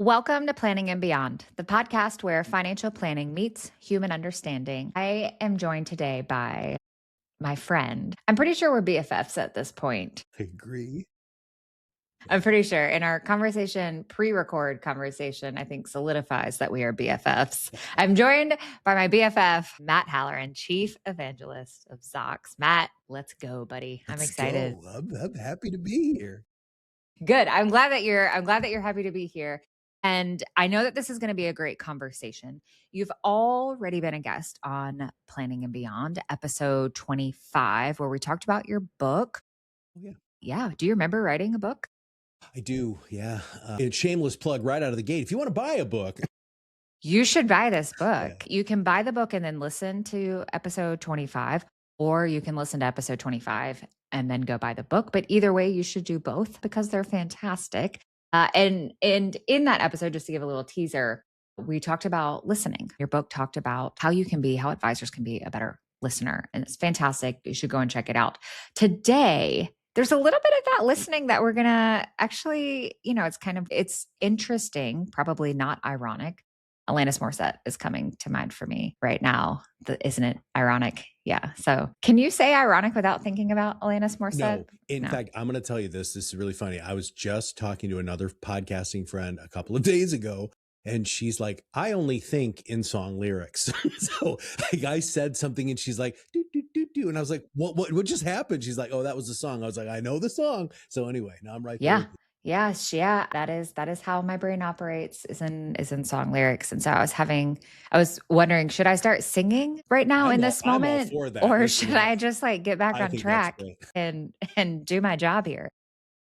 Welcome to Planning and Beyond, the podcast where financial planning meets human understanding. I am joined today by my friend. I'm pretty sure we're BFFs at this point. I agree. I'm Yeah. pretty sure. In our conversation, pre-record conversation, I think solidifies that we are BFFs. I'm joined by my BFF, Matt Halloran, Chief Evangelist of Zocks. Matt, let's go, buddy. I'm Let's excited. go. I'm happy to be here. Good. I'm glad that you're happy to be here. And I know that this is going to be a great conversation. You've already been a guest on Planning and Beyond, episode 25, where we talked about your book. Oh, yeah. Yeah. Do you remember writing a book? I do. Yeah. It's shameless plug right out of the gate. If you want to buy a book, You should buy this yeah, book. You can buy the book and then listen to episode 25, or you can listen to episode 25 and then go buy the book. But either way, you should do both because they're fantastic. And in that episode, just to give a little teaser, we talked about listening. Your book talked about how advisors can be a better listener. And it's fantastic. You should go and check it out. Today, there's a little bit of that listening that we're going to actually, it's interesting, probably not ironic. Alanis Morissette is coming to mind for me right now. Isn't it ironic? Yeah. So can you say ironic without thinking about Alanis Morissette? no. In fact, I'm going to tell you this. This is really funny. I was just talking to another podcasting friend a couple of days ago, and she's like, I only think in song lyrics. So like, I said something and she's like, do, do, do, do. And I was like, what just happened? She's like, oh, that was the song. I was like, I know the song. So anyway, now I'm right there Yeah. with you. Yeah. That is how my brain operates is in song lyrics. And so I was wondering, should I start singing right now in this I'm all moment? for that. Or Listen, should I just like get back I on think that's track great. and do my job here,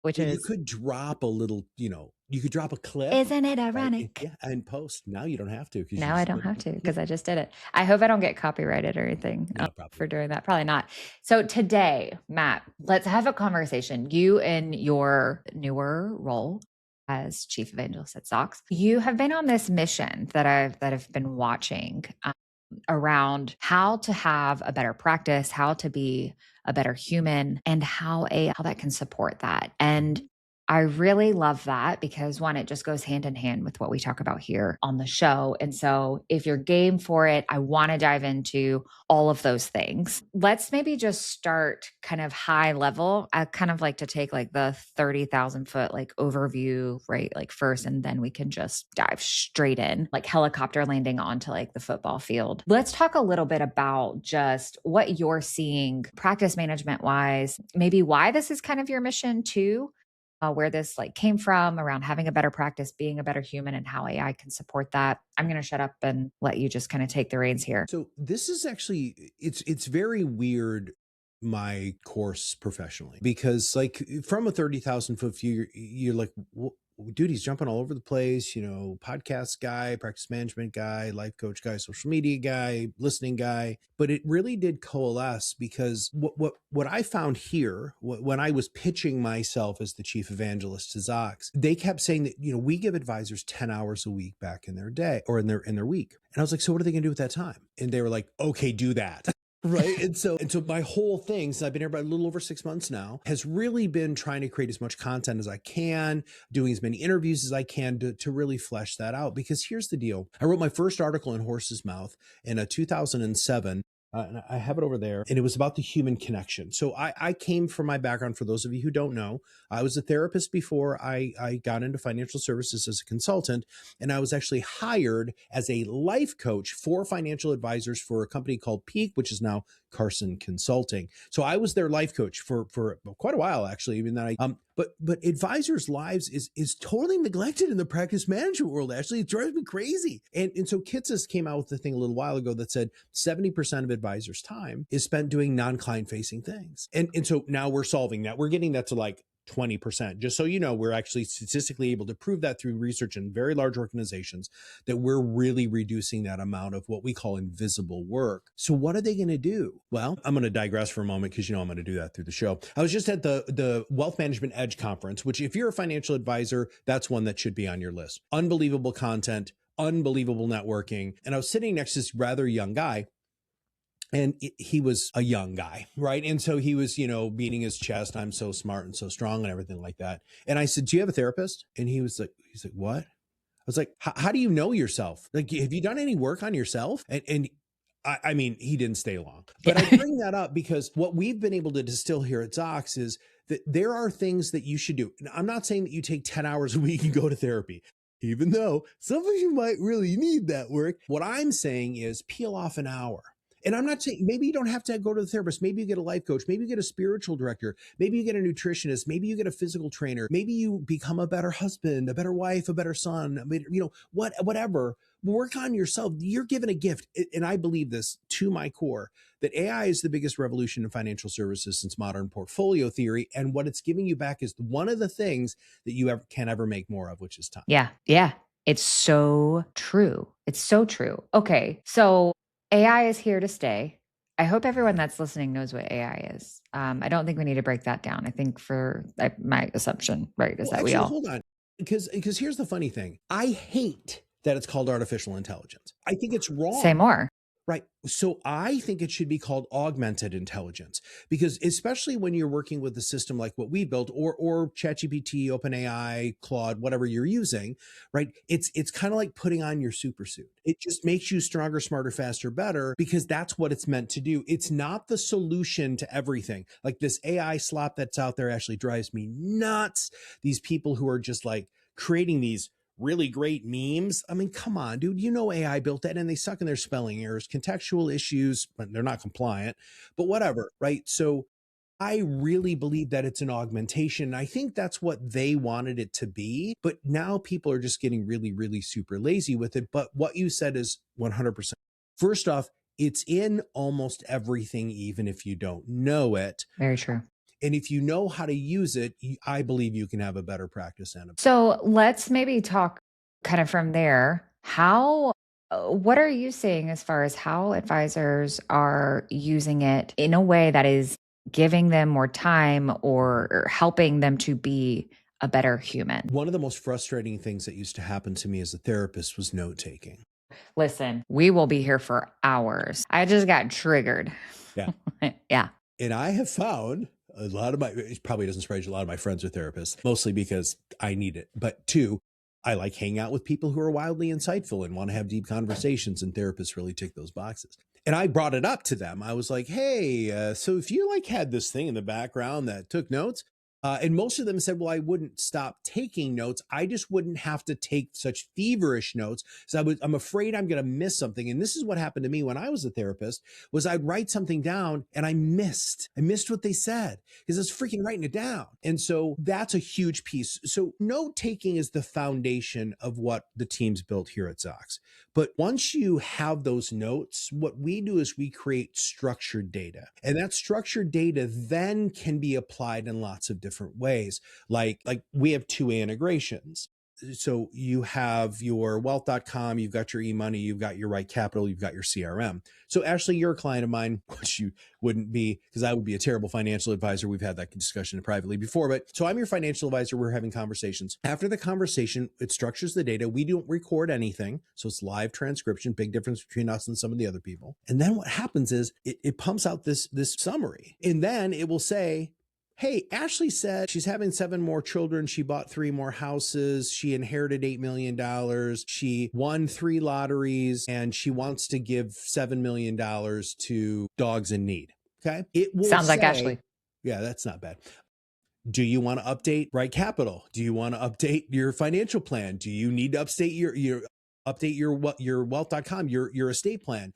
which Well, you is, could drop a little, you could drop a clip, isn't it right? ironic? Yeah, and post. Now you don't have to because you Now I just don't did it. have to Yeah, because I just did it. I hope I don't get copyrighted or anything no, probably for not. doing that. Probably not. So today, Matt, let's have a conversation. You in your newer role as chief evangelist at Zocks, you have been on this mission that I've been watching around how to have a better practice, how to be a better human, and how that can support that. And I really love that because one, it just goes hand in hand with what we talk about here on the show. And so if you're game for it, I want to dive into all of those things. Let's maybe just start kind of high level. I kind of like to take like the 30,000 foot like overview, right? Like first, and then we can just dive straight in, like helicopter landing onto like the football field. Let's talk a little bit about just what you're seeing practice management wise, maybe why this is kind of your mission too, where this like came from around having a better practice, being a better human, and how AI can support that. I'm going to shut up and let you just kind of take the reins here. So this is actually it's very weird, my course professionally, because like from a 30,000 foot view, you're like, dude, he's jumping all over the place, podcast guy, practice management guy, life coach guy, social media guy, listening guy. But it really did coalesce because what I found here when I was pitching myself as the chief evangelist to Zocks, they kept saying that, we give advisors 10 hours a week back in their day or in their week. And I was like, so what are they going to do with that time? And they were like, okay, do that. Right. And so my whole thing, since I've been here about a little over 6 months now, has really been trying to create as much content as I can, doing as many interviews as I can to really flesh that out. Because here's the deal. I wrote my first article in Horse's Mouth in 2007. And I have it over there. And it was about the human connection. So I came from my background, for those of you who don't know, I was a therapist before I got into financial services as a consultant. And I was actually hired as a life coach for financial advisors for a company called Peak, which is now Carson Consulting. So I was their life coach for quite a while, actually. Even that but advisors' lives is totally neglected in the practice management world. Actually, it drives me crazy. And so Kitces came out with a thing a little while ago that said 70% of advisors' time is spent doing non-client facing things. And so now we're solving that. We're getting that to like 20%. Just so you know, we're actually statistically able to prove that through research in very large organizations that we're really reducing that amount of what we call invisible work. So what are they going to do? Well, I'm going to digress for a moment because I'm going to do that through the show. I was just at the Wealth Management Edge conference, which if you're a financial advisor, that's one that should be on your list. Unbelievable content, unbelievable networking. And I was sitting next to this rather young guy. And he was a young guy, right? And so he was, beating his chest. I'm so smart and so strong and everything like that. And I said, do you have a therapist? And he's like, what? was like, how do you know yourself? Like, have you done any work on yourself? And I mean, he didn't stay long, but I Yeah. bring that up because what we've been able to distill here at Zocks is that there are things that you should do. And I'm not saying that you take 10 hours a week and go to therapy, even though some of you might really need that work. What I'm saying is peel off an hour. And I'm not saying maybe you don't have to go to the therapist. Maybe you get a life coach. Maybe you get a spiritual director. Maybe you get a nutritionist. Maybe you get a physical trainer. Maybe you become a better husband, a better wife, a better son. Whatever. Work on yourself. You're given a gift. And I believe this to my core that AI is the biggest revolution in financial services since modern portfolio theory. And what it's giving you back is one of the things that you can ever make more of, which is time. Yeah. Yeah. It's so true. It's so true. Okay. So AI is here to stay. I hope everyone that's listening knows what AI is. I don't think we need to break that down. I think my assumption, right, is Well, that we actually, all. hold on. Because here's the funny thing. I hate that it's called artificial intelligence. I think it's Say wrong. more. Right. So I think it should be called augmented intelligence because especially when you're working with a system like what we built or ChatGPT, OpenAI, Claude, whatever you're using, right? It's kind of like putting on your super suit. It just makes you stronger, smarter, faster, better because that's what it's meant to do. It's not the solution to everything. Like this AI slop that's out there actually drives me nuts. These people who are just like creating these really great memes. I mean, come on, dude. You know AI built that and they suck in their spelling errors, contextual issues, but they're not compliant, but whatever, right? So I really believe that it's an augmentation. I think that's what they wanted it to be, but now people are just getting really, really super lazy with it. But what you said is 100%. First off, it's in almost everything, even if you don't know it. Very true. And if you know how to use it, I believe you can have a better practice and So let's maybe talk kind of from there. What are you seeing as far as how advisors are using it in a way that is giving them more time or helping them to be a better human? one of the most frustrating things that used to happen to me as a therapist was note taking. Listen, we will be here for hours. I just got triggered. Yeah. Yeah. And I have found a lot of it probably doesn't surprise you, a lot of my friends are therapists, mostly because I need it. But two, I like hanging out with people who are wildly insightful and want to have deep conversations, and therapists really tick those boxes. And I brought it up to them. I was like, hey, so if you like had this thing in the background that took notes, and most of them said, well, I wouldn't stop taking notes. I just wouldn't have to take such feverish notes. So I'm afraid I'm going to miss something. And this is what happened to me when I was a therapist was I'd write something down and I missed what they said because I was freaking writing it down. And so that's a huge piece. So note taking is the foundation of what the team's built here at Zocks. But once you have those notes, what we do is we create structured data. And that structured data then can be applied in lots of different ways. Like we have 2 integrations. So you have your wealth.com, you've got your e-money, you've got your right capital, you've got your CRM. So Ashley, you're a client of mine, which you wouldn't be because I would be a terrible financial advisor. We've had that discussion privately before, but so I'm your financial advisor. We're having conversations. After the conversation, it structures the data. We don't record anything. So it's live transcription, big difference between us and some of the other people. And then what happens is it pumps out this summary. And then it will say, hey, Ashley said she's having 7 more children. She bought 3 more houses. She inherited $8 million. She won 3 lotteries and she wants to give $7 million to dogs in need. Okay. It will Sounds like say, Ashley. yeah, that's not bad. Do you want to update Right Capital? Do you want to update your financial plan? Do you need to update your wealth.com, your estate plan?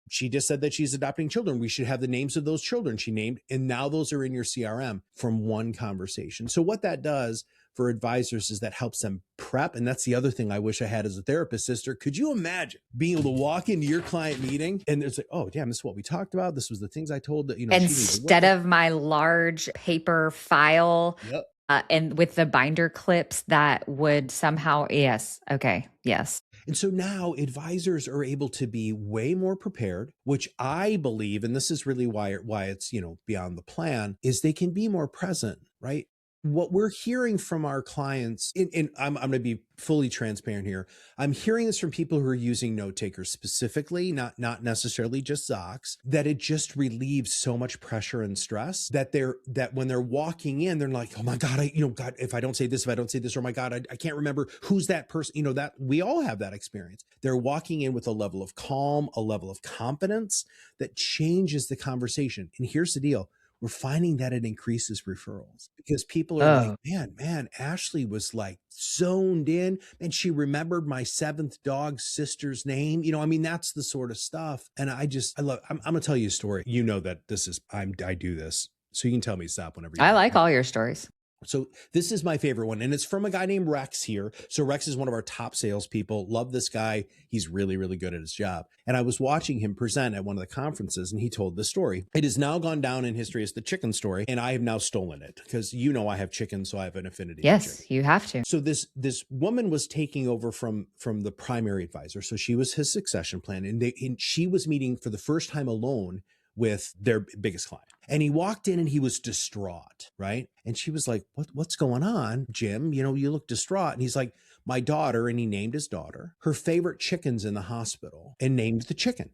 She just said that she's adopting children. We should have the names of those children she named. And now those are in your CRM from one conversation. So what that does for advisors is that helps them prep. And that's the other thing I wish I had as a therapist, sister. Could you imagine being able to walk into your client meeting and it's like, oh, damn, this is what we talked about. This was the things I told that, Instead of my large paper file, yep. And with the binder clips that would somehow, yes. Okay. Yes. And so now advisors are able to be way more prepared, which I believe, and this is really why it's, beyond the plan, is they can be more present, right? what we're hearing from our clients, and I'm going to be fully transparent here. I'm hearing this from people who are using note takers specifically, not necessarily just Zocks, that it just relieves so much pressure and stress that when they're walking in, they're like, oh my God, God, if I don't say this, or my God, I can't remember who's that person, that we all have that experience. They're walking in with a level of calm, a level of confidence that changes the conversation. And here's the deal. We're finding that it increases referrals because people are like, Oh, man, Ashley was like zoned in and she remembered my seventh dog's sister's name. That's the sort of stuff. And I love, I'm going to tell you a story. You know that I do this. So you can tell me stop whenever you I want. like all your stories. So this is my favorite one, and it's from a guy named Rex here. So Rex is one of our top salespeople. Love this guy. He's really, really good at his job. And I was watching him present at one of the conferences, and he told this story. It has now gone down in history as the chicken story, and I have now stolen it because I have chickens, so I have an affinity. Yes, you have to. So this woman was taking over from the primary advisor. So she was his succession plan, and she was meeting for the first time alone with their biggest client. And he walked in and he was distraught, right? And she was like, what's going on, Jim? You look distraught. And he's like, my daughter, and he named his daughter, her favorite chicken's in the hospital, and named the chicken.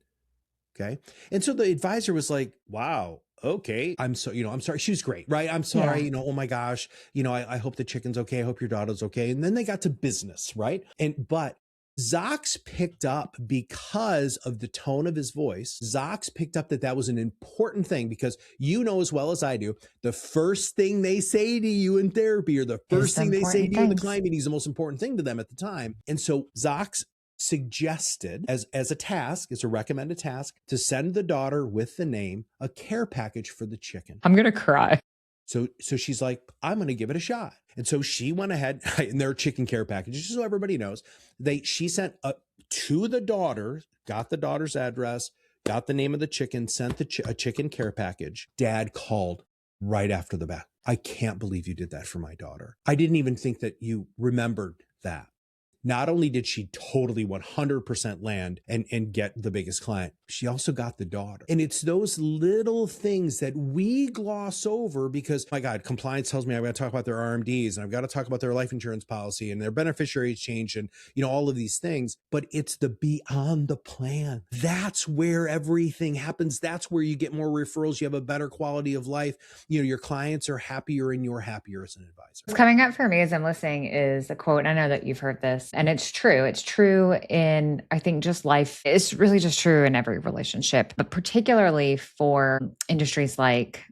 Okay. And so the advisor was like, wow, okay. I'm sorry. She was great, right? I'm sorry, Yeah. oh my gosh, I hope the chicken's okay. I hope your daughter's okay. And then they got to business, right? But Zocks picked up, because of the tone of his voice, Zocks picked up that was an important thing, because as well as I do, the first thing they say to you in therapy, or the first thing they say to you in the client meeting, is the most important thing to them at the time. And so Zocks suggested as a recommended task, to send the daughter with the name a care package for the chicken. I'm going to cry. So she's like, I'm going to give it a shot. And so she went ahead, and their chicken care packages, just so everybody knows, she sent to the daughter, got the daughter's address, got the name of the chicken, sent a chicken care package. Dad called right after the back. I can't believe you did that for my daughter. I didn't even think that you remembered that. Not only did she totally 100% land and get the biggest client, she also got the daughter. And it's those little things that we gloss over because, my God, compliance tells me I've got to talk about their RMDs, and I've got to talk about their life insurance policy and their beneficiary exchange, and all of these things. But it's the beyond the plan. That's where everything happens. That's where you get more referrals. You have a better quality of life. Your clients are happier, and you're happier as an advisor. What's coming up for me as I'm listening is a quote. And I know that you've heard this, and it's true. It's true in, I think, just life. It's really just true in every relationship, but particularly for industries like,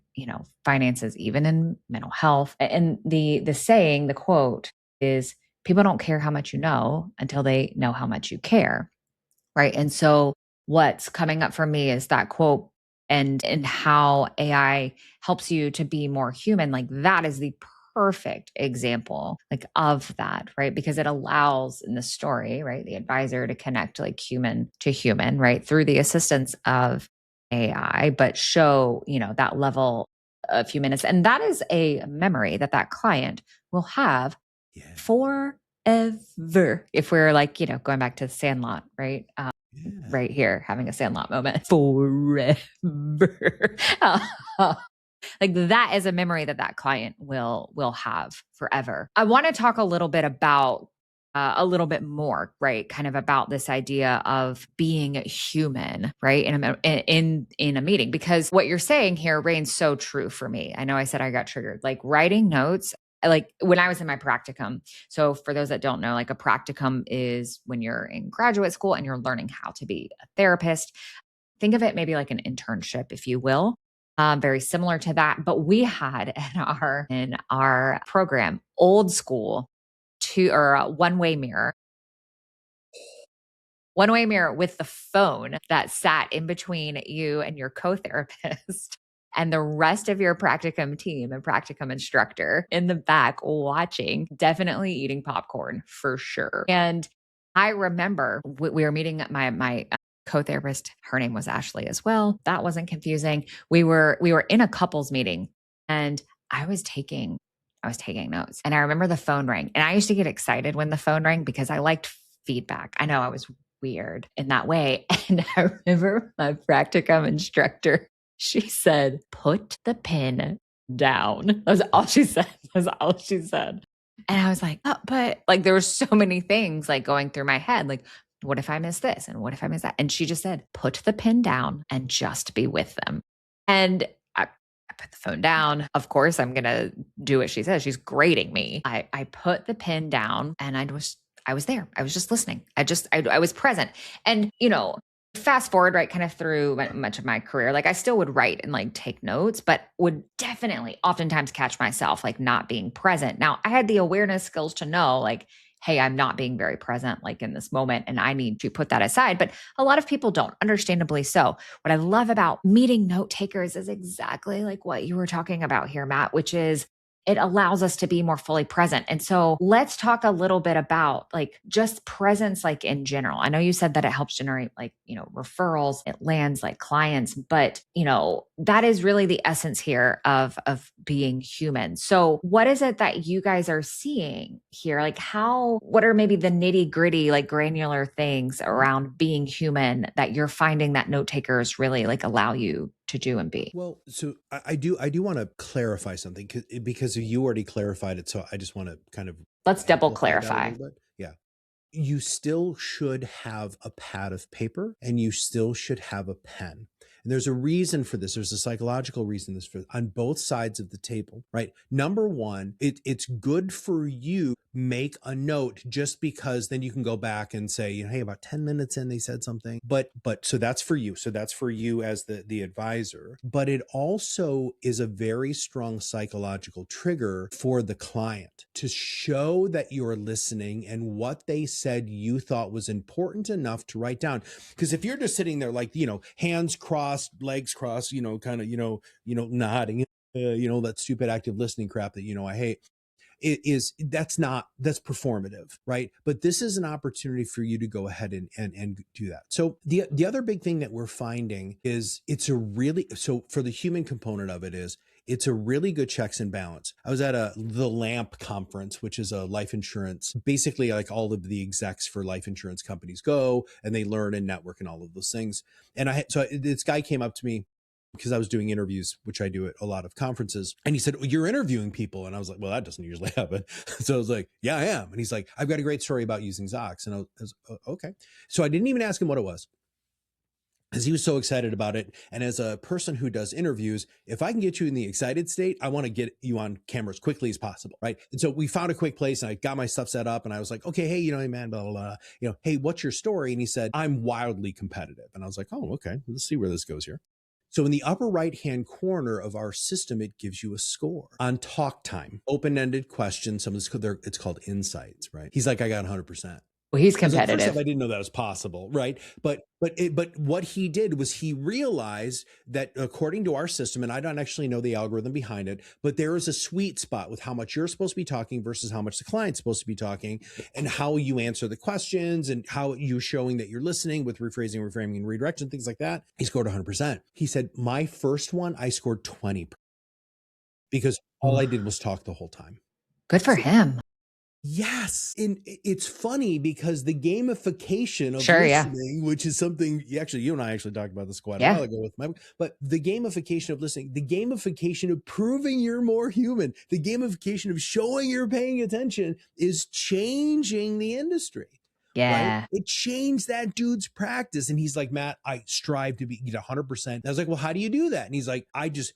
finances, even in mental health. And the saying, the quote is, people don't care how much you know until they know how much you care. Right. And so what's coming up for me is that quote, and how AI helps you to be more human. Like, that is the perfect example of that, right? Because it allows, in the story, right, the advisor to connect like human to human, right, through the assistance of AI, but show, that level of humanness. And that is a memory that client will have forever. If we're going back to Sandlot, right? Right here, having a Sandlot moment. Forever. That is a memory that client will have forever. I want to talk a little bit about a little bit more, right? Kind of about this idea of being human, right? In a meeting, because what you're saying here reigns so true for me. I know I said I got triggered, writing notes. When I was in my practicum. So for those that don't know, a practicum is when you're in graduate school and you're learning how to be a therapist. Think of it maybe like an internship, if you will. Very similar to that. But we had in our program, old school one-way mirror. One-way mirror with the phone that sat in between you and your co-therapist and the rest of your practicum team and practicum instructor in the back watching, definitely eating popcorn for sure. And I remember we were meeting my co-therapist. Her name was Ashley as well. That wasn't confusing. We were in a couples meeting, and I was taking notes. And I remember the phone rang, and I used to get excited when the phone rang because I liked feedback. I know I was weird in that way. And I remember my practicum instructor, she said, put the pin down. That was all she said. That's all she said. And I was like, oh, but like there were so many things like going through my head. Like, what if I miss this? And what if I miss that? And she just said, put the pen down and just be with them. And I put the phone down. Of course, I'm going to do what she says. She's grading me. I put the pen down and I was there. I was just listening. I was present. And, fast forward, right, kind of through much of my career, like I still would write and like take notes, but would definitely oftentimes catch myself like not being present. Now, I had the awareness skills to know like, hey, I'm not being very present like in this moment and I need to put that aside. But a lot of people don't, understandably so. What I love about meeting note takers is exactly like what you were talking about here, Matt, which is it allows us to be more fully present. And so let's talk a little bit about like just presence, like in general. I know you said that it helps generate like, referrals, it lands like clients, but that is really the essence here of being human. So what is it that you guys are seeing here? Like what are maybe the nitty gritty, like granular things around being human that you're finding that note takers really like allow you to do and be? Well, so I do want to clarify something because you already clarified it. So I just want to kind of Let's double amplify that a clarify. little bit. Yeah. You still should have a pad of paper and you still should have a pen. And there's a reason for this. There's a psychological reason this for on both sides of the table, right? Number one, it's good for you make a note just because then you can go back and say, hey, about 10 minutes in, they said something. But so that's for you. So that's for you as the advisor. But it also is a very strong psychological trigger for the client to show that you're listening and what they said you thought was important enough to write down. Because if you're just sitting there like, hands crossed, legs crossed, kind of, nodding, that stupid active listening crap that, I hate, that's performative, right? But this is an opportunity for you to go ahead and do that. So the other big thing that we're finding is so for the human component of it is it's a really good checks and balance. I was at the LAMP conference, which is a life insurance, basically like all of the execs for life insurance companies go and they learn and network and all of those things. And so this guy came up to me because I was doing interviews, which I do at a lot of conferences. And he said, well, you're interviewing people. And I was like, well, that doesn't usually happen. So I was like, yeah, I am. And he's like, I've got a great story about using Zocks. And I was okay. So I didn't even ask him what it was, because he was so excited about it. And as a person who does interviews, if I can get you in the excited state, I want to get you on camera as quickly as possible, right? And so we found a quick place and I got my stuff set up and I was like, okay, hey, hey man, blah, blah, blah. Hey, what's your story? And he said, I'm wildly competitive. And I was like, oh, okay, let's see where this goes here. So in the upper right-hand corner of our system, it gives you a score on talk time, open-ended questions. It's called insights, right? He's like, I got 100%. Well, he's I was like, competitive. first off, I didn't know that was possible, right? But what he did was he realized that according to our system, and I don't actually know the algorithm behind it, but there is a sweet spot with how much you're supposed to be talking versus how much the client's supposed to be talking, and how you answer the questions, and how you're showing that you're listening with rephrasing, reframing, and redirection, things like that. He scored 100%. He said, my first one, I scored 20 because all I did was talk the whole time. Good for him. Yes. And it's funny because the gamification of Sure, yeah. listening, which is something you and I actually talked about this quite a Yeah. while ago but the gamification of listening, the gamification of proving you're more human, the gamification of showing you're paying attention is changing the industry. Yeah. Right? It changed that dude's practice. And he's like, Matt, I strive to get 100%. And I was like, well, how do you do that? And he's like,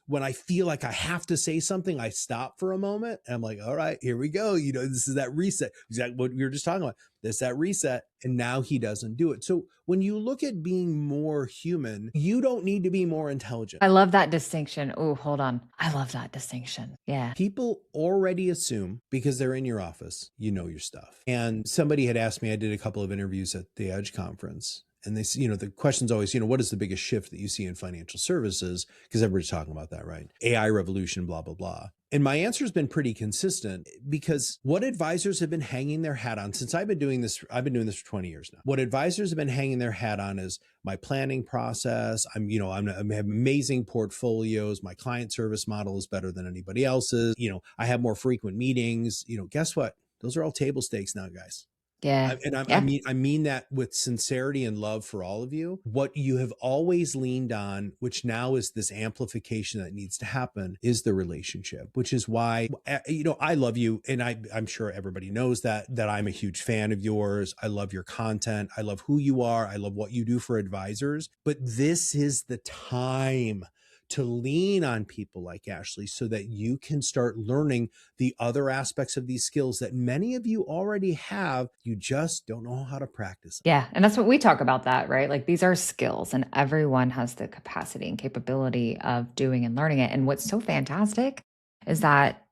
when I feel like I have to say something, I stop for a moment. And I'm like, all right, here we go. This is that reset. Exactly what we were just talking about. That's that reset. And now he doesn't do it. So when you look at being more human, you don't need to be more intelligent. I love that distinction. Oh, hold on. I love that distinction. Yeah. People already assume because they're in your office, you know your stuff. And somebody had asked me, I did a couple of interviews at the Edge conference. And they, the question's always, what is the biggest shift that you see in financial services? Because everybody's talking about that, right? AI revolution, blah, blah, blah. And my answer has been pretty consistent because what advisors have been hanging their hat on since I've been doing this for 20 years now. What advisors have been hanging their hat on is my planning process. I have amazing portfolios. My client service model is better than anybody else's. I have more frequent meetings. Guess what? Those are all table stakes now, guys. Yeah. And Yeah. I mean that with sincerity and love for all of you. What you have always leaned on, which now is this amplification that needs to happen, is the relationship. Which is why, I love you, and I'm sure everybody knows that I'm a huge fan of yours. I love your content. I love who you are. I love what you do for advisors. But this is the time to lean on people like Ashley so that you can start learning the other aspects of these skills that many of you already have. You just don't know how to practice them. Yeah. And that's what we talk about that, right? Like these are skills and everyone has the capacity and capability of doing and learning it. And what's so fantastic is that,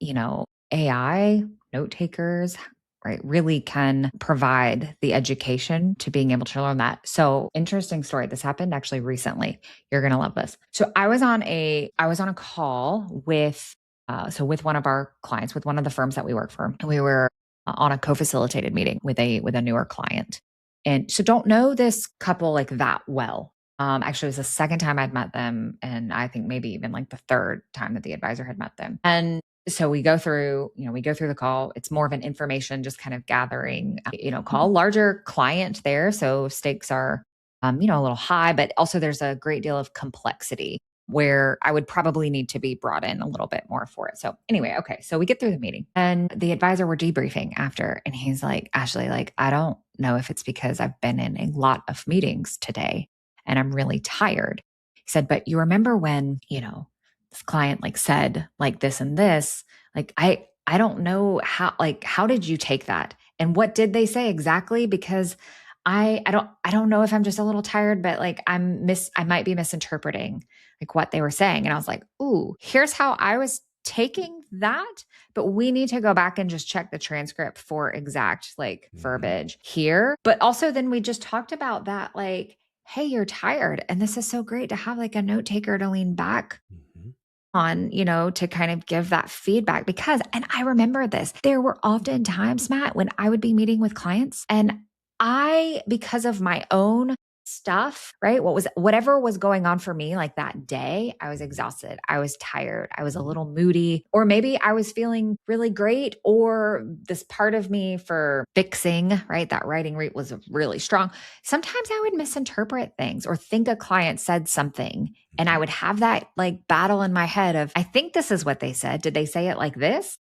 AI, note takers, right, really can provide the education to being able to learn that. So interesting story. This happened actually recently. You're going to love this. So I was on a call with with one of our clients, with one of the firms that we work for, and we were on a co-facilitated meeting with a newer client. And so don't know this couple like that well. Actually, it was the second time I'd met them, and I think maybe even like the third time that the advisor had met them. And so we go through the call. It's more of an information, just kind of gathering, call. Larger client there, so stakes are, a little high, but also there's a great deal of complexity where I would probably need to be brought in a little bit more for it. So anyway, okay. So we get through the meeting and the advisor were debriefing after, and he's like, Ashley, like, I don't know if it's because I've been in a lot of meetings today and I'm really tired. He said, but you remember when, this client like said like this and this, like, I don't know how did you take that? And what did they say exactly? Because I don't know if I'm just a little tired, but like I might be misinterpreting like what they were saying. And I was like, ooh, here's how I was taking that. But we need to go back and just check the transcript for exact like verbiage here. But also then we just talked about that, like, hey, you're tired. And this is so great to have like a note taker to lean back on, to kind of give that feedback because, and I remember this, there were often times, Matt, when I would be meeting with clients and because of my own stuff, right? Whatever was going on for me, like that day, I was exhausted. I was tired. I was a little moody, or maybe I was feeling really great, or this part of me for fixing, right? That writing rate was really strong. Sometimes I would misinterpret things or think a client said something. And I would have that like battle in my head of, I think this is what they said. Did they say it like this?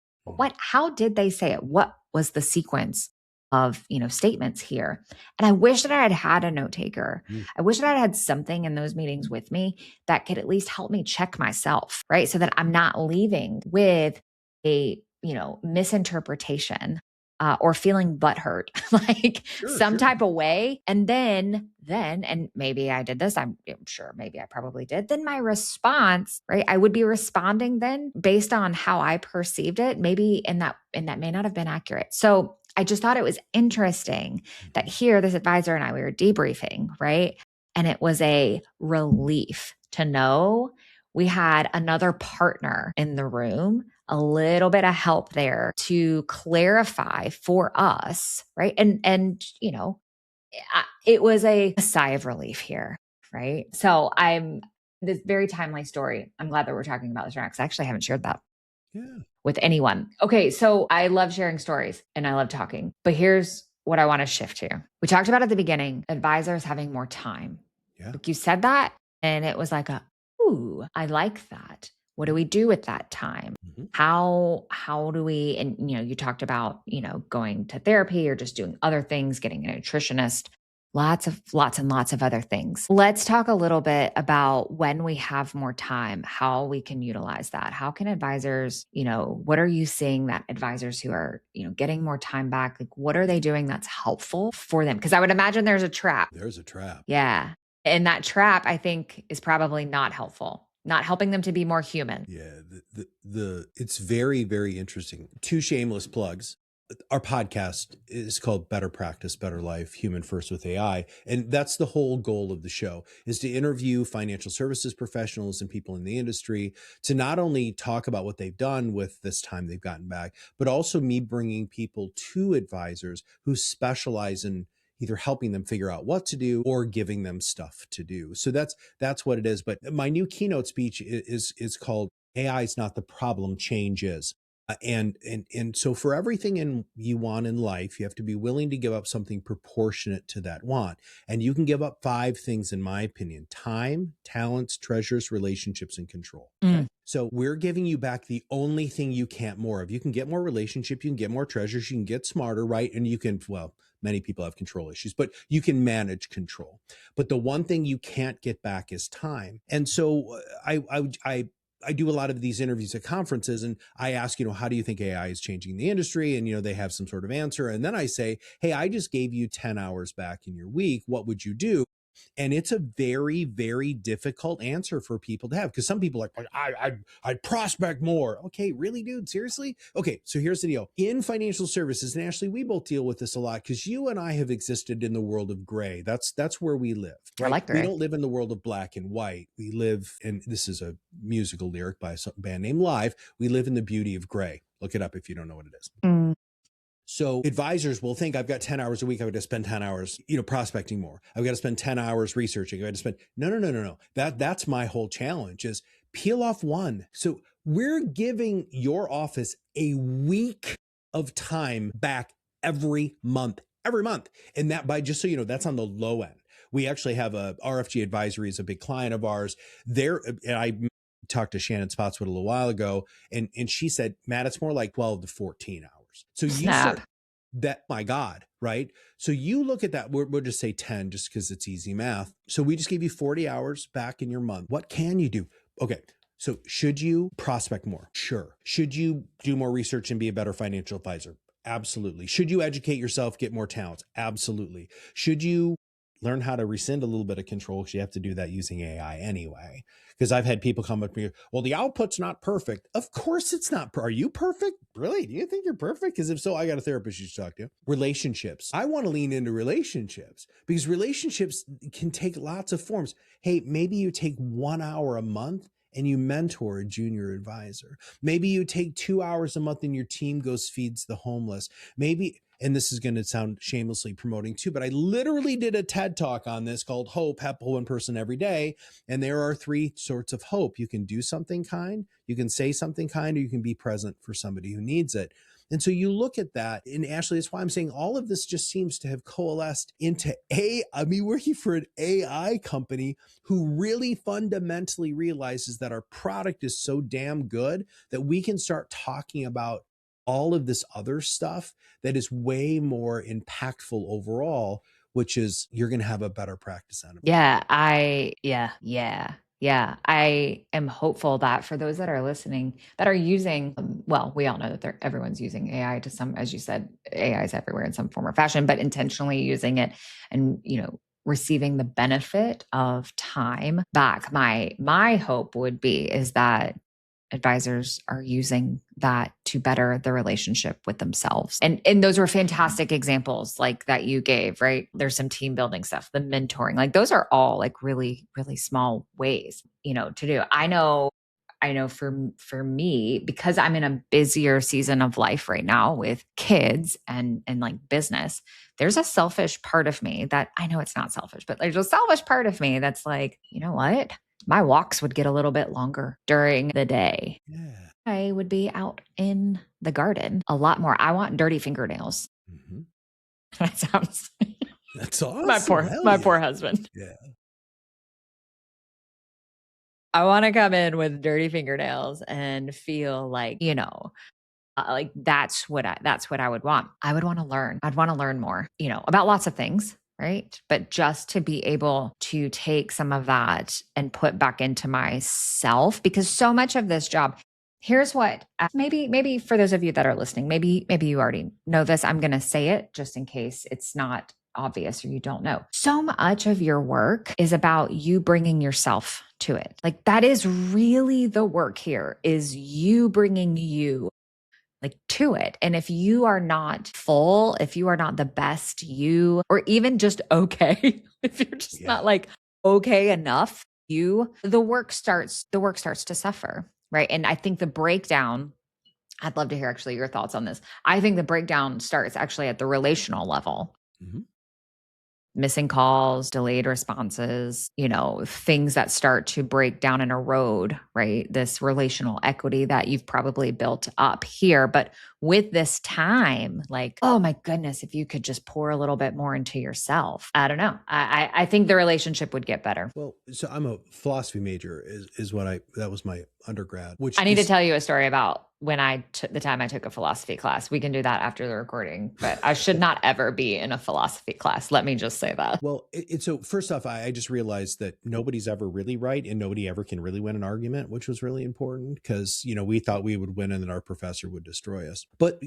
How did they say it? What was the sequence of, statements here? And I wish that I had had a note taker. I wish that I had something in those meetings with me that could at least help me check myself, right? So that I'm not leaving with a, misinterpretation or feeling butthurt, like some type of way. And then, and maybe I did this, I'm sure maybe I probably did. Then my response, right? I would be responding then based on how I perceived it, maybe, and that may not have been accurate. So I just thought it was interesting that here, this advisor and I, we were debriefing, right? And it was a relief to know we had another partner in the room, a little bit of help there to clarify for us, right? And it was a sigh of relief here, right? So this very timely story. I'm glad that we're talking about this right now because I actually haven't shared that with anyone. Okay, so I love sharing stories and I love talking, but here's what I want to shift to. We talked about at the beginning, advisors having more time. Like you said that, and it was like ooh, I like that. What do we do with that time? How do we, and you talked about, going to therapy or just doing other things, getting a nutritionist, lots and lots of other things. Let's talk a little bit about when we have more time, how we can utilize that. How can advisors, what are you seeing that advisors who are, getting more time back, like what are they doing that's helpful for them? Because I would imagine there's a trap. There's a trap. Yeah. And that trap, I think, is probably not helpful, not helping them to be more human. Yeah, it's very, very interesting. Two shameless plugs. Our podcast is called Better Practice, Better Life, Human First with AI. And that's the whole goal of the show, is to interview financial services professionals and people in the industry to not only talk about what they've done with this time they've gotten back, but also me bringing people to advisors who specialize in either helping them figure out what to do or giving them stuff to do. So that's what it is. But my new keynote speech is called AI is not the problem, change is. And so for everything you want in life, you have to be willing to give up something proportionate to that want. And you can give up 5 things, in my opinion: time, talents, treasures, relationships, and control. Okay. So we're giving you back the only thing you can't more of. You can get more relationship, you can get more treasures, you can get smarter, right? And you can, well, many people have control issues, but you can manage control. But the one thing you can't get back is time. And so I do a lot of these interviews at conferences, and I ask, how do you think AI is changing the industry? And, they have some sort of answer. And then I say, hey, I just gave you 10 hours back in your week. What would you do? And it's a very, very difficult answer for people to have, because some people are like, I'd prospect more. Okay, really, dude? Seriously? Okay, so here's the deal. In financial services, and Ashley, we both deal with this a lot, because you and I have existed in the world of gray. That's where we live, I right? like We gray. don't live in the world of black and white. We live, and this is a musical lyric by a band named Live, we live in the beauty of gray. Look it up if you don't know what it is. So advisors will think, I've got 10 hours a week. I've got to spend 10 hours, prospecting more. I've got to spend 10 hours researching. I've got to spend, no. That's my whole challenge, is peel off one. So we're giving your office a week of time back every month. And that, by, just so you know, that's on the low end. We actually have RFG Advisory is a big client of ours. And I talked to Shannon Spotswood a little while ago, and she said, Matt, it's more like 12 to 14 hours. So you start that, my God, right? So you look at that, we'll just say 10, just because it's easy math. So we just gave you 40 hours back in your month. What can you do? Okay. So should you prospect more? Sure. Should you do more research and be a better financial advisor? Absolutely. Should you educate yourself, get more talents? Absolutely. Should you learn how to rescind a little bit of control? Because you have to do that using AI anyway. Because I've had people come up to me, well, the output's not perfect. Of course it's not. Are you perfect? Really? Do you think you're perfect? Because if so, I got a therapist you should talk to. Relationships. I want to lean into relationships, because relationships can take lots of forms. Hey, maybe you take 1 hour a month and you mentor a junior advisor. Maybe you take 2 hours a month and your team goes feeds the homeless. Maybe, and this is going to sound shamelessly promoting too, but I literally did a TED talk on this called Hope, Helpful in Person Every Day. And there are 3 sorts of hope. You can do something kind, you can say something kind, or you can be present for somebody who needs it. And so you look at that, and Ashley, that's why I'm saying all of this just seems to have coalesced into working for an AI company who really fundamentally realizes that our product is so damn good that we can start talking about all of this other stuff that is way more impactful overall, which is you're going to have a better practice out of it. Yeah. I am hopeful that for those that are listening, that are using, well, we all know that everyone's using AI to some, as you said, AI is everywhere in some form or fashion, but intentionally using it and, receiving the benefit of time back. My hope would be is that advisors are using that to better the relationship with themselves. And those were fantastic examples like that you gave, right? There's some team building stuff, the mentoring, like those are all like really, really small ways, to do. I know for me, because I'm in a busier season of life right now with kids and like business, there's a selfish part of me that, I know it's not selfish, but there's a selfish part of me that's like, you know what? My walks would get a little bit longer during the day. Yeah. I would be out in the garden a lot more. I want dirty fingernails. Mm-hmm. That sounds That's awesome. Hell my yeah. poor husband. Yeah. I want to come in with dirty fingernails and feel like, like that's what I would want. I would want to learn. I'd want to learn more, about lots of things, right? But just to be able to take some of that and put back into myself, because so much of this job, here's what, maybe for those of you that are listening, maybe you already know this. I'm going to say it just in case it's not obvious or you don't know. So much of your work is about you bringing yourself to it. Like that is really the work here, is you bringing you like to it. And if you are not full, if you are not the best you, or even just okay, if you're just not like okay enough, the work starts to suffer. Right. And I think the breakdown, I'd love to hear actually your thoughts on this. I think the breakdown starts actually at the relational level. Mm-hmm. missing calls, delayed responses, things that start to break down and erode, right? This relational equity that you've probably built up here. But with this time, like, oh my goodness, if you could just pour a little bit more into yourself. I don't know. I think the relationship would get better. Well, so I'm a philosophy major is what that was my undergrad, which I need to is, tell you a story about when the time I took a philosophy class. We can do that after the recording, but I should not ever be in a philosophy class. Let me just say that. well, so first off, I just realized that nobody's ever really right and nobody ever can really win an argument, which was really important because, we thought we would win and then our professor would destroy us. But,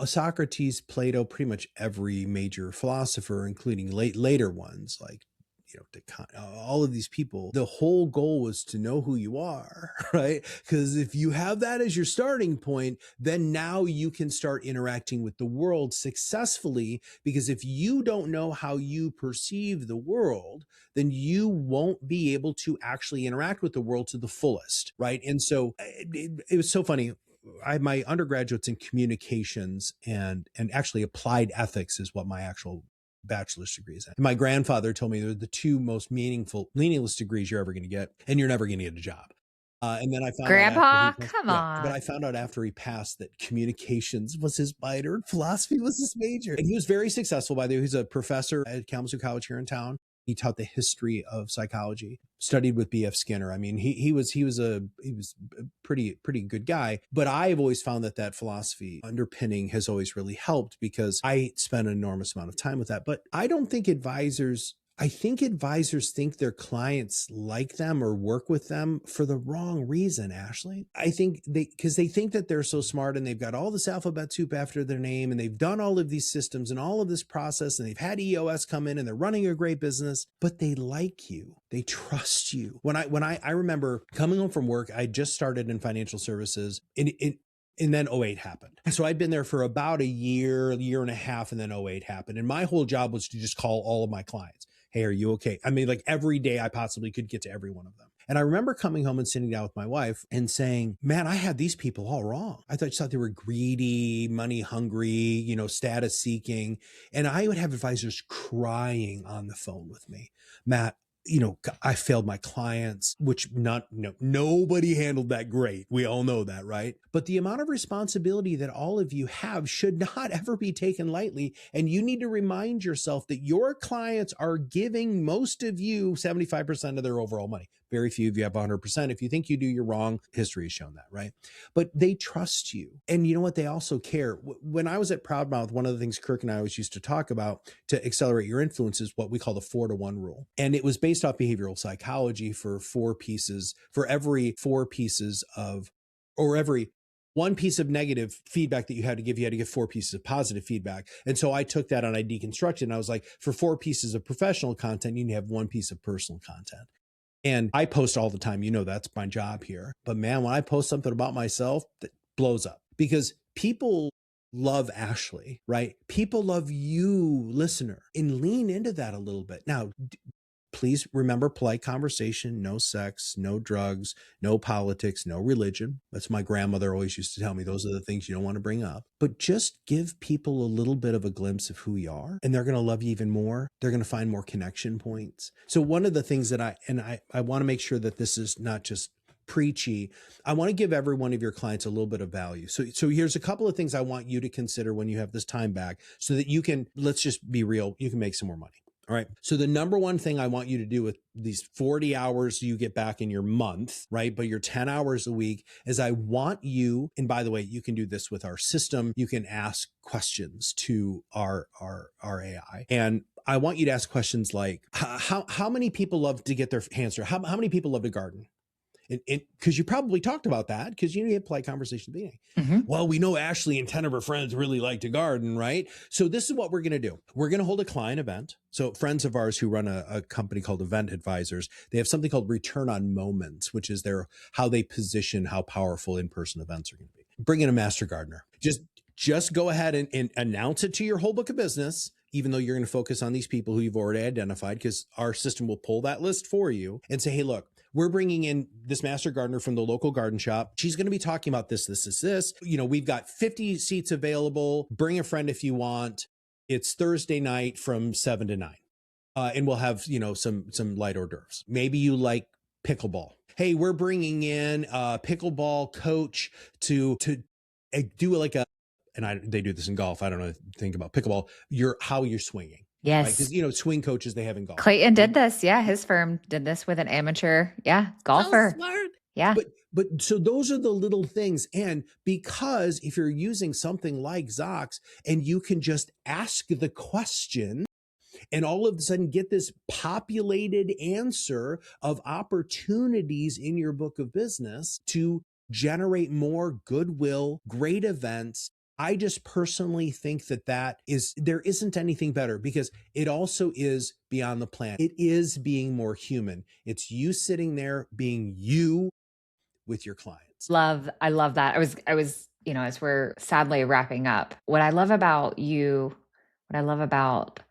Socrates, Plato, pretty much every major philosopher, including later ones like all of these people, the whole goal was to know who you are, right? Because if you have that as your starting point, then now you can start interacting with the world successfully. Because if you don't know how you perceive the world, then you won't be able to actually interact with the world to the fullest, right? And so it was so funny. I had my undergraduates in communications and actually applied ethics is what my actual bachelor's degrees. And my grandfather told me they're the two most meaningless degrees you're ever going to get, and you're never going to get a job. And then I found out after Grandpa, he passed, come but on. I found out after he passed that communications was his minor and philosophy was his major. And he was very successful, by the way. He's a professor at Kalamazoo College here in town. He taught the history of psychology, studied with B.F. Skinner. I mean, he was a pretty good guy. But I've always found that philosophy underpinning has always really helped because I spent an enormous amount of time with that. But I think advisors think their clients like them or work with them for the wrong reason, Ashley. I think because they think that they're so smart and they've got all this alphabet soup after their name and they've done all of these systems and all of this process and they've had EOS come in and they're running a great business, but they like you. They trust you. When I remember coming home from work, I just started in financial services and then '08 happened. So I'd been there for about a year and a half, and then '08 happened. And my whole job was to just call all of my clients. Hey, are you okay? I mean, like every day I possibly could get to every one of them. And I remember coming home and sitting down with my wife and saying, man, I had these people all wrong. I thought they were greedy, money hungry, status seeking. And I would have advisors crying on the phone with me. Matt, I failed my clients, which nobody handled that great. We all know that, right? But the amount of responsibility that all of you have should not ever be taken lightly. And you need to remind yourself that your clients are giving most of you 75% of their overall money. Very few of you have 100%. If you think you do, you're wrong. History has shown that, right? But they trust you. And you know what? They also care. When I was at Proudmouth, one of the things Kirk and I always used to talk about to accelerate your influence is what we call the 4-to-1 rule. And it was based off behavioral psychology for every 4 pieces of, or every 1 piece of negative feedback that you had to give 4 pieces of positive feedback. And so I took that and I deconstructed and I was like, for 4 pieces of professional content, you need to have 1 piece of personal content. And I post all the time. That's my job here. But man, when I post something about myself, that blows up because people love Ashley, right? People love you, listener, and lean into that a little bit. Now, please remember polite conversation, no sex, no drugs, no politics, no religion. That's my grandmother always used to tell me. Those are the things you don't want to bring up. But just give people a little bit of a glimpse of who you are, and they're going to love you even more. They're going to find more connection points. So one of the things that I want to make sure that this is not just preachy. I want to give every one of your clients a little bit of value. So here's a couple of things I want you to consider when you have this time back so that you can, let's just be real, you can make some more money. All right. So the number one thing I want you to do with these 40 hours you get back in your month, right? But your 10 hours a week is I want you, and by the way, you can do this with our system. You can ask questions to our AI. And I want you to ask questions like, how many people love to get their hands dirty? How many people love to garden? And because you probably talked about that because you had polite conversation at the beginning. Mm-hmm. Well, we know Ashley and 10 of her friends really like to garden, right? So this is what we're going to do. We're going to hold a client event. So friends of ours who run a company called Event Advisors, they have something called return on moments, which is how they position how powerful in-person events are going to be. Bring in a master gardener. Just go ahead and announce it to your whole book of business, even though you're going to focus on these people who you've already identified, because our system will pull that list for you and say, hey, look, we're bringing in this master gardener from the local garden shop. She's going to be talking about this. We've got 50 seats available. Bring a friend if you want. It's Thursday night from 7 to 9. and we'll have, some light hors d'oeuvres. Maybe you like pickleball. Hey, we're bringing in a pickleball coach to do like they do this in golf. I don't know, think about pickleball, how you're swinging, right? Yes. Because, swing coaches they have in golf. Clayton did this. Yeah. His firm did this with an amateur. Yeah. So Golfer. smart. Yeah. But so those are the little things. And because if you're using something like Zocks and you can just ask the question and all of a sudden get this populated answer of opportunities in your book of business to generate more goodwill, great events. I just personally think there isn't anything better because it also is beyond the plan. It is being more human. It's you sitting there being you with your clients. I love that. I was, as we're sadly wrapping up, what I love about you, what I love about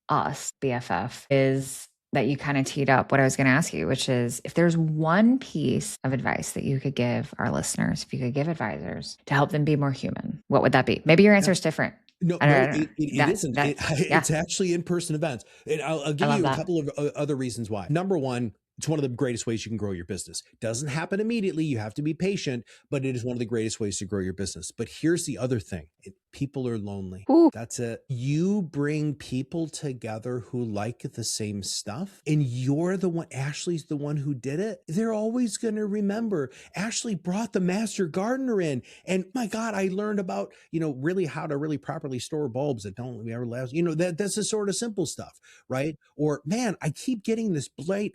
us, BFF, is that you kind of teed up what I was going to ask you, which is if there's one piece of advice that you could give our listeners, if you could give advisors to help them be more human, what would that be? Maybe your answer is different. No, it isn't. It's actually in-person events. And I'll give you a couple of other reasons why. Number one, it's one of the greatest ways you can grow your business. Doesn't happen immediately. You have to be patient, but it is one of the greatest ways to grow your business. But here's the other thing. People are lonely. Ooh. That's it. You bring people together who like the same stuff, and you're the one, Ashley's the one who did it. They're always going to remember Ashley brought the master gardener in. And my God, I learned about, really how to really properly store bulbs that don't ever last. That's the sort of simple stuff, right? Or man, I keep getting this blight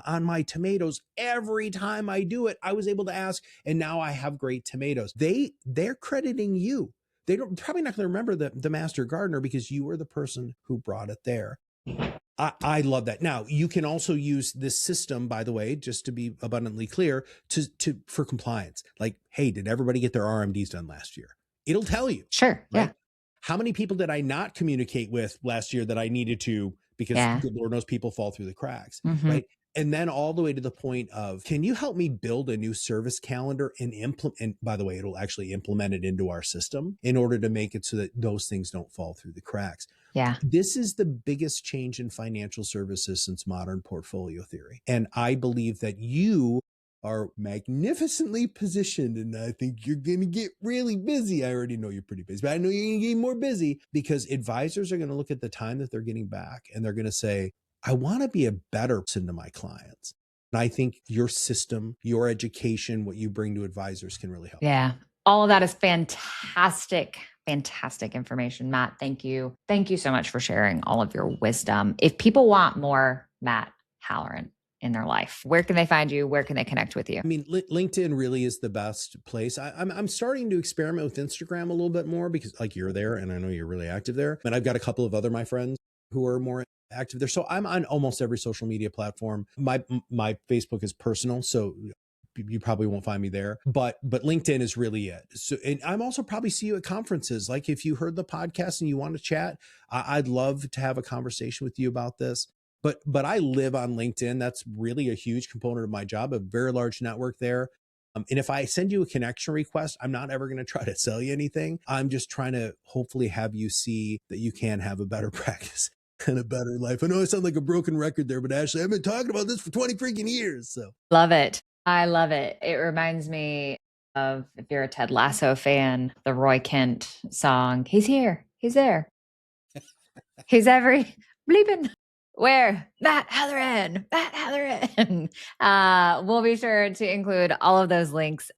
on my tomatoes every time I do it. I was able to ask, and now I have great tomatoes. They're crediting you. Probably not going to remember the master gardener because you were the person who brought it there. I love that. Now you can also use this system, by the way, just to be abundantly clear, for compliance. Like, hey, did everybody get their RMDs done last year? It'll tell you. Sure. Right? Yeah. How many people did I not communicate with last year that I needed to, because good Lord knows people fall through the cracks, right? And then all the way to the point of, can you help me build a new service calendar and implement, and by the way, it'll actually implement it into our system in order to make it so that those things don't fall through the cracks. Yeah. This is the biggest change in financial services since modern portfolio theory. And I believe that you are magnificently positioned, and I think you're going to get really busy. I already know you're pretty busy, but I know you're going to get more busy because advisors are going to look at the time that they're getting back and they're going to say, I want to be a better person to my clients. And I think your system, your education, what you bring to advisors can really help. Yeah. All of that is fantastic information, Matt. Thank you. Thank you so much for sharing all of your wisdom. If people want more Matt Halloran in their life, where can they find you? Where can they connect with you? I mean, LinkedIn really is the best place. I'm starting to experiment with Instagram a little bit more because like you're there and I know you're really active there. And I've got a couple of other my friends who are more active there. So I'm on almost every social media platform. My Facebook is personal, so you probably won't find me there, but LinkedIn is really it. So, and I'm also probably see you at conferences. Like if you heard the podcast and you want to chat, I'd love to have a conversation with you about this. But I live on LinkedIn. That's really a huge component of my job, a very large network there. And if I send you a connection request, I'm not ever going to try to sell you anything. I'm just trying to hopefully have you see that you can have a better practice and a better life. I know I sound like a broken record there, but Ashley, I've been talking about this for 20 freaking years. So love it. I love it. It reminds me of, if you're a Ted Lasso fan, the Roy Kent song, He's Here, He's There. He's every bleeping. Where? Matt Halloran. We'll be sure to include all of those links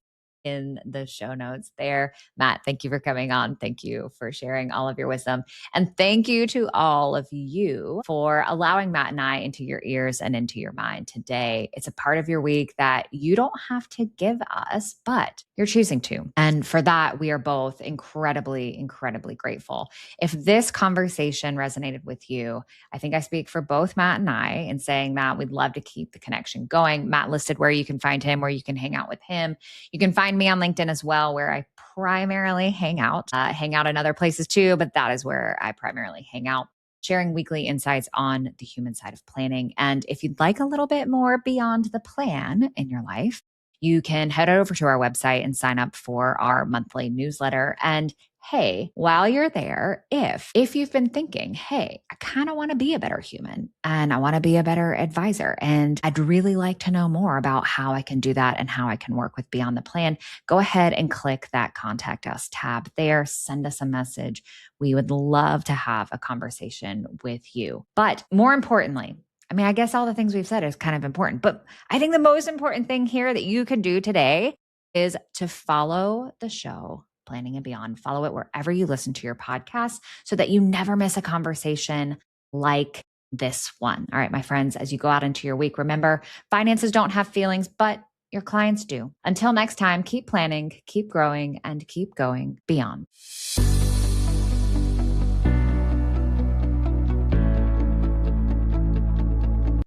in the show notes there. Matt, thank you for coming on. Thank you for sharing all of your wisdom. And thank you to all of you for allowing Matt and I into your ears and into your mind today. It's a part of your week that you don't have to give us, but you're choosing to. And for that, we are both incredibly, incredibly grateful. If this conversation resonated with you, I think I speak for both Matt and I in saying that we'd love to keep the connection going. Matt listed where you can find him, where you can hang out with him. You can find me on LinkedIn as well, where I primarily hang out in other places too, but that is where I primarily hang out, sharing weekly insights on the human side of planning. And if you'd like a little bit more beyond the plan in your life, you can head over to our website and sign up for our monthly newsletter. And hey, while you're there, if you've been thinking, hey, I kind of want to be a better human and I want to be a better advisor, and I'd really like to know more about how I can do that and how I can work with Beyond the Plan, go ahead and click that Contact Us tab there. Send us a message. We would love to have a conversation with you. But more importantly, I mean, I guess all the things we've said is kind of important, but I think the most important thing here that you can do today is to follow the show Planning and Beyond. Follow it wherever you listen to your podcast so that you never miss a conversation like this one. All right, my friends, as you go out into your week, remember, finances don't have feelings, but your clients do. Until next time, keep planning, keep growing, and keep going beyond.